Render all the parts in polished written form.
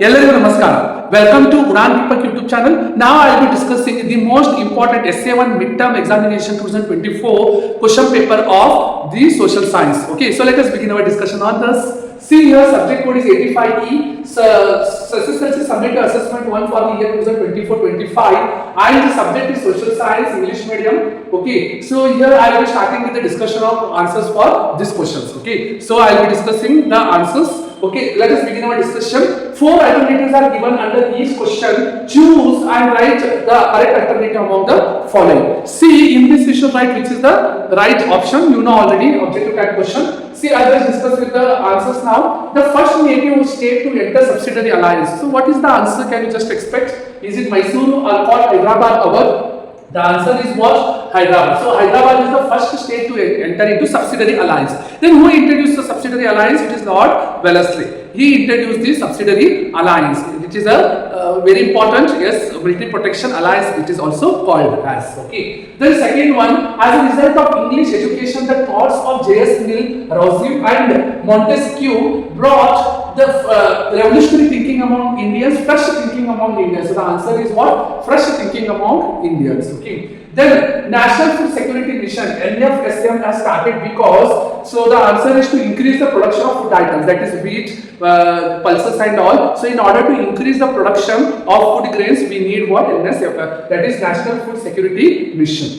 ಎಲ್ಲರಿಗೂ ನಮಸ್ಕಾರ. Welcome to UDAAN Laksh YouTube channel. Now I will be discussing the most important SA1 midterm examination 2024 question paper of the social science. Okay, so let us begin our discussion on this. See here, subject code is 85E. SSLC submitted assessment 1 for the year 2024-25 and the subject is social science English medium. Okay, so here I will be starting with the discussion of answers for these questions. Okay, so I will be discussing the answers. Okay, let us begin our discussion. 4 alternatives are given under each question. Choose and write the correct alternative among the following. See, in this we should write which is the right option. You know already objective type question. See, I will discuss with the answers now. The first native state to enter subsidiary alliance. So, what is the answer? Can you just expect? Is it Mysuru, Alcott, Hyderabad, Awadh? The answer is what? Hyderabad. So Hyderabad is the first state to enter into subsidiary alliance. Then who introduced the subsidiary alliance? It is Lord Wellesley. He introduced the subsidiary alliance. It is a very important, yes, military protection alliance. It is also called as. Okay. The second one, as a result of English education, the thoughts of J.S. Mill, Rousseau and Montesquieu brought the revolutionary thinking among Indians, fresh thinking among Indians. So the answer is what? Fresh thinking among Indians. Okay. Then National Food Security Mission (NFSM) has started because the answer is to increase the production of food items, that is wheat, pulses and all. So in order to increase the production of food grains, we need what? NSF, that is National Food Security Mission.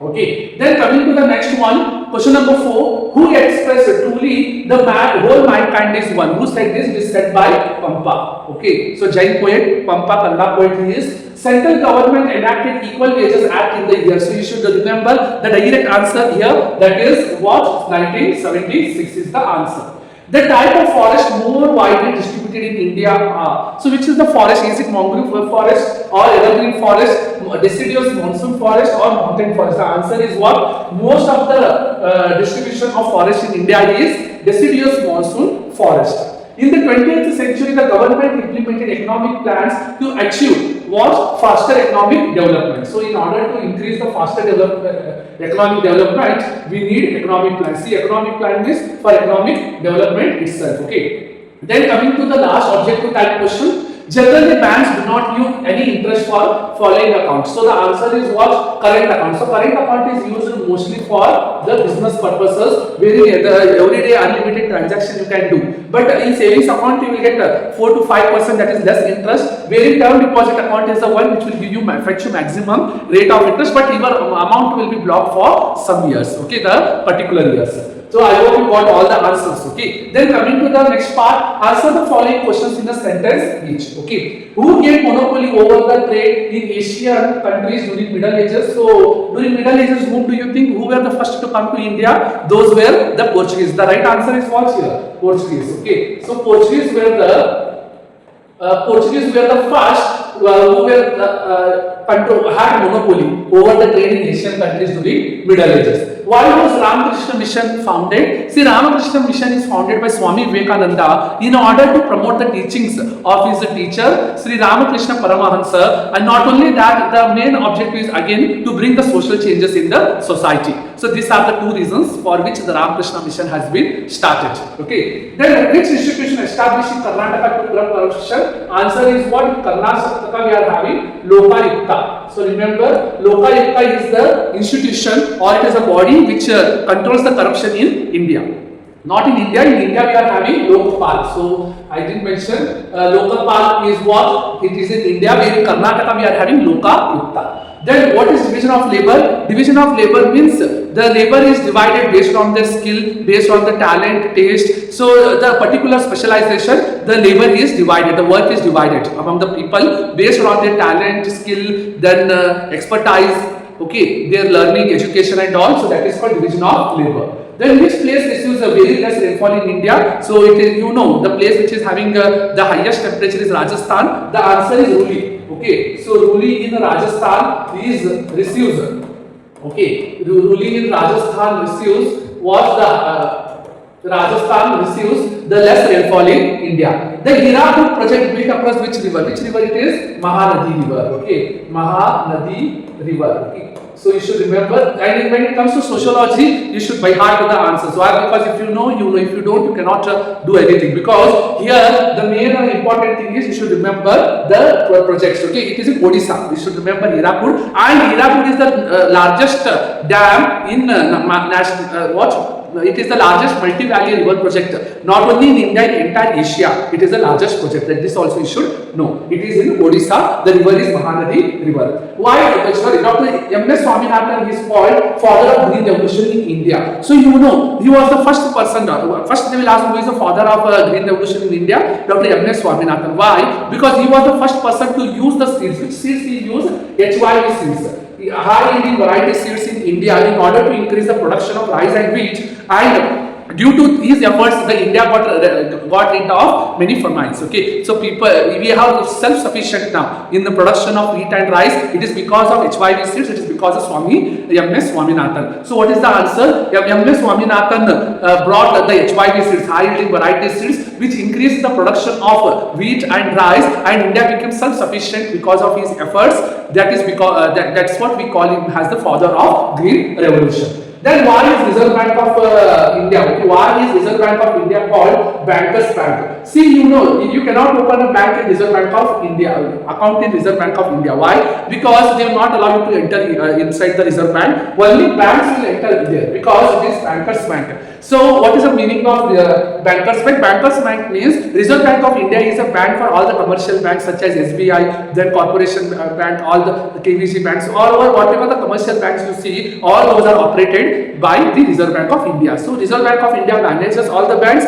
Okay, then coming to the next one, question number 4. Who expressed truly the whole mankind is one? Who said this? It is said by Pampa. Okay, so Jain poet, Pampa, Kannada poet he is. Central government enacted Equal Wages Act in the year. So you should remember the direct answer here. That is what? 1976 is the answer. The type of forest more widely distributed in India are. So which is the forest? Is it mangrove forest or evergreen forest, deciduous monsoon forest or mountain forest? The answer is what? Most of the distribution of forest in India is deciduous monsoon forest. In the 20th century, the government implemented economic plans to achieve what? Faster economic development. So in order to increase the faster economic development, we need economic plans. See, economic plan is for economic development itself. Okay. Then coming to the last objective type question. Generally, banks do not give any interest for following accounts. So the answer is what? Current account. So current account is used mostly for the business purposes, where the everyday unlimited transaction you can do. But in savings account you will get 4 to 5%, that is less interest. Where in term deposit account is the one which will give you maximum rate of interest, but your amount will be blocked for some years. Okay, the particular years. So I hope you got all the answers. Okay. Then coming to the next part, answer the following questions in a sentence each. Okay. Who gained monopoly over the trade in Asian countries during Middle Ages? So during Middle Ages, whom do you think? Who were the first to come to India? Those were the Portuguese. The right answer is what here? Portuguese. Okay. So Portuguese were the first who were had monopoly over the trade in Asian countries during Middle Ages. Why was Ramakrishna Mission founded? See, Ramakrishna Mission is founded by Swami Vivekananda in order to promote the teachings of his teacher Sri Ramakrishna Paramahansa, and not only that, the main objective is again to bring the social changes in the society. So these are the two reasons for which the Ramakrishna Mission has been started. Okay. Then which institution established in Karnataka to curb corruption? Answer is what? In Karnataka we are having Lokayukta. So remember, Lokayukta is the institution or it is a body which controls the corruption in India. Not in India. In India we are having Lokpal. So I didn't mention Lokpal is what? It is in India. Where in Karnataka we are having Lokayukta. Then what is division of labor? Division of labor means the labor is divided based on the skill, based on the talent, taste. So the particular specialization, the labor is divided, the work is divided among the people based on their talent, skill, then expertise, okay, their learning, education and all. So that is called division of labor. Then which place receives a very less rainfall in India? So it is, you know, the place which is having the highest temperature is Rajasthan. The answer is Ruli. Okay, so Ruli in Rajasthan is receives. Okay, Ruli in Rajasthan receives what? The Rajasthan receives the less rainfall in India. The Hirakud project built across which river? Which river it is? Mahanadi river. Okay, Mahanadi river. Okay. So you should remember, and when it comes to sociology, you should by heart to the answers. Why? Because if you know, you know. If you don't, you cannot do anything. Because here the main important thing is you should remember the projects. Okay, it is in Odisha. We should remember Hirakud, and Hirakud is the largest dam in national. It is the largest multi-valley river project, not only in India, in entire Asia. It is the largest project. That this also you should know. It is in Odisha. The river is Mahanadi river. Why? Sorry, Dr. M.S. Swaminathan is called father of green revolution in India. So you know, he was the first person. First they will ask who is the father of green revolution in India. Dr. M.S. Swaminathan. Why? Because he was the first person to use the seeds. Which seeds he used? HYV seeds. High yielding variety seeds in India in order to increase the production of rice and wheat, and due to these efforts the India got rid of many famines. Okay, so people, we have self-sufficient now in the production of wheat and rice. It is because of HYV seeds. It is because of M.S. Swaminathan. So what is the answer? M.S. Swaminathan brought the HYV seeds, high yielding variety seeds, which increased the production of wheat and rice, and India became self-sufficient because of his efforts. That is because that's what we call him as the father of green revolution. Then why is Reserve Bank of India? Okay, why is Reserve Bank of India called Bankers Bank? See, you know, you cannot open a bank in Reserve Bank of India, account in Reserve Bank of India. Why? Because they will not allow you to enter inside the Reserve Bank. Only banks will enter there because it is Bankers Bank. So what is the meaning of Bankers Bank? Bankers Bank means Reserve Bank of India is a bank for all the commercial banks such as SBI, then Corporation Bank, all the KVC banks, or whatever the commercial banks you see, all those are operated by the Reserve Bank of India. So Reserve Bank of India manages all the banks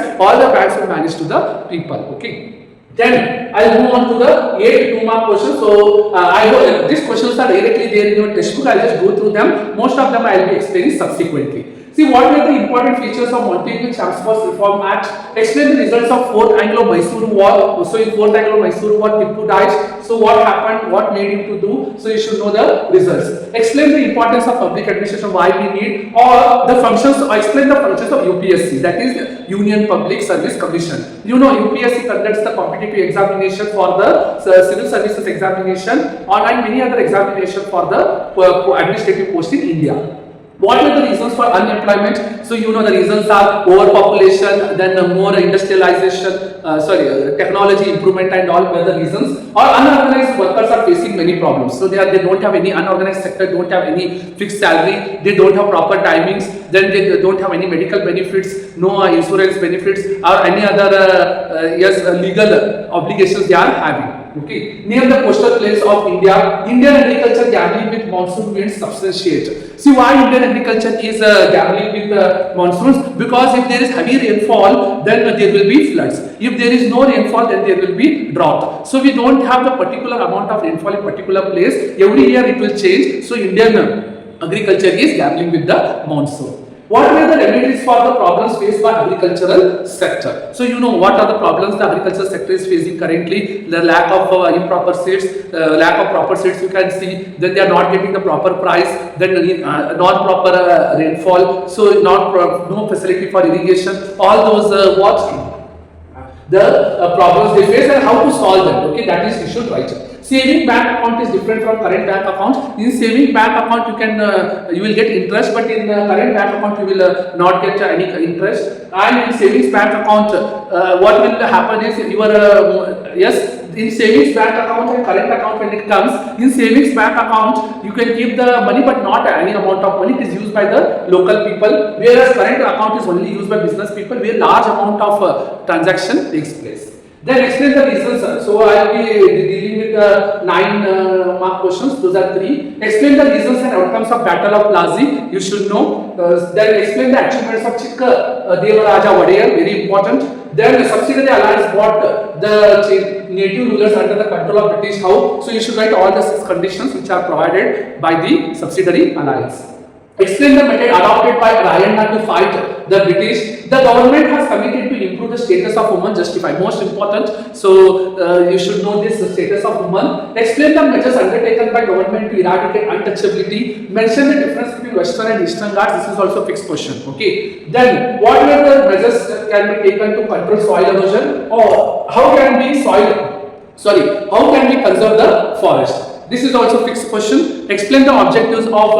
will manage to the people. Okay. Then I'll move on to the 8 2-mark questions. So I hope these questions are directly there in your textbook. I'll just go through them. Most of them I'll be explaining subsequently. See, what were the important features of Montagu-Chelmsford Reform Act? Explain the results of 4th Anglo-Mysore War. So in 4th Anglo-Mysore War, Tipu died. So what happened? What made him to do? So you should know the results. Explain the importance of public administration, why we need, or the functions. Explain the functions of UPSC, that is Union Public Service Commission. You know, UPSC conducts the competitive examination for the civil services examination, and many other examination for the administrative post in India. What are the reasons for unemployment? So you know the reasons are overpopulation, then more industrialization, technology improvement and all other reasons. Or unorganized workers are facing many problems. So they don't have any, unorganized sector don't have any fixed salary, they don't have proper timings, then they don't have any medical benefits, no insurance benefits or any other legal obligations they are having. Okay. Name the coastal place of India. Indian agriculture gambling with monsoon winds substantiate. See why Indian agriculture is gambling with monsoons? Because if there is heavy rainfall, then there will be floods. If there is no rainfall, then there will be drought. So we don't have the particular amount of rainfall in particular place. Every year it will change. So Indian agriculture is gambling with the monsoon. What were the remedies for the problems faced by agricultural sector? So you know what are the problems the agricultural sector is facing currently? The lack of improper seeds, lack of proper seeds you can see, then they are not getting the proper price, then not proper rainfall, so no facility for irrigation, all those the problems they face and how to solve them. Okay, that is you should write. Saving bank account is different from current bank account. In saving bank account, you will get interest, but in current bank account, you will not get any interest. And in savings bank account, what will happen is in savings bank account and current account when it comes, in savings bank account, you can keep the money but not any amount of money. It is used by the local people, whereas current account is only used by business people where large amount of transaction takes place. Then explain the reasons. So I will be dealing with the 9-mark questions. Those are 3. Explain the reasons and outcomes of Battle of Plassey. You should know. Then explain the achievements of Chikka Devaraja Vadeyar. Very important. Then the subsidiary alliance brought the native rulers under the control of British How. So you should write all the 6 conditions which are provided by the subsidiary alliance. Explain the method adopted by Rayana to fight the British. The government has committed to improve the status of women. Justify. Most important. So you should know this, the status of women. Explain the measures undertaken by government to eradicate untouchability. Mention the difference between Western and Eastern Ghats. This is also a fixed question. Okay. Then what were the measures that can be taken to control soil erosion, or how can we how can we conserve the forest? This is also fixed question. Explain the objectives of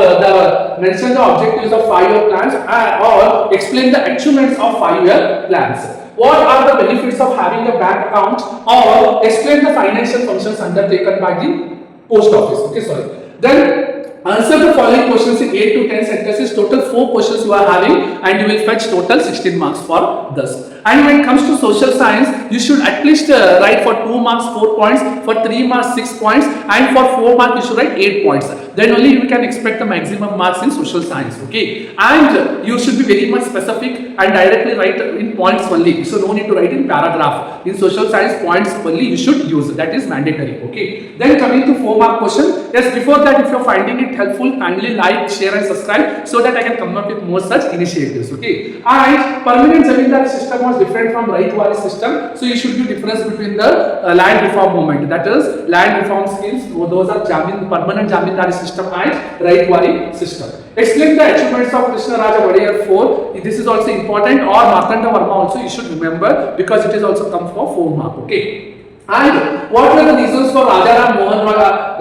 mention the objectives of 5-year plans, or explain the achievements of 5-year plans. What are the benefits of having a bank account, or explain the financial functions undertaken by the post office. Okay, then answer the following questions in 8 to 10 sentences. Total 4 questions you are having, and you will fetch total 16 marks for this. And when it comes to social science, you should at least write for 2 marks 4 points, for 3 marks 6 points, and for 4 marks you should write 8 points. Then only you can expect the maximum marks in social science. Okay, and you should be very much specific and directly write in points only. So no need to write in paragraph. In social science, points only you should use. That is mandatory. Okay. Then coming to 4-mark question. Yes, before that, if you are finding it helpful, kindly like, share, and subscribe so that I can come up with more such initiatives. Okay. And permanent zamindari system was different from right wari system. So you should do difference between the land reform movement. That is land reform schemes. Those are permanent zamindari system and right wari system. Explain the achievements of Krishna Raja Vadiyar 4. This is also important, or Martanda Varma also you should remember, because it is also come for 4 mark. Okay. And what were the reasons for Rajaram Mohan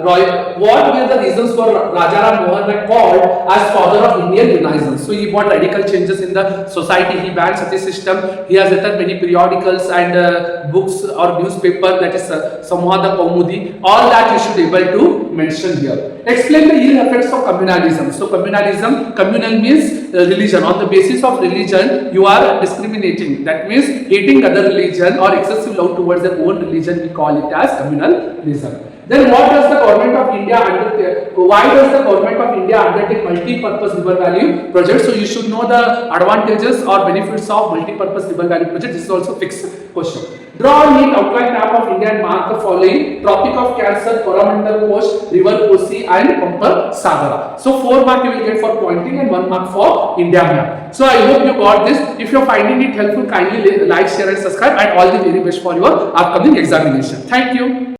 Roy? What were the reasons for Rajaram Mohan Roy called as father of Indian Renaissance? So he brought radical changes in the society. He banned sati system. He has written many periodicals and books or newspaper, that is Samwada Kaumudi. All that you should be able to mention here. Explain the ill effects of communalism. So communal means religion. On the basis of religion, you are discriminating. That means hating other religion or excessive love towards their own religion. We call it as communalism. Then what does the government of India undertake? Why does the government of India undertake multi-purpose river valley projects? So you should know the advantages or benefits of multi-purpose river valley project. This is also fixed question. Draw a neat outline map of India and mark the following: Tropic of Cancer, Coromandel Coast, River Kosi, and Pampar Sagara. So 4 mark you will get for pointing and 1 mark for India map. So I hope you got this. If you are finding it helpful, kindly like, share, and subscribe. And all the very best for your upcoming examination. Thank you.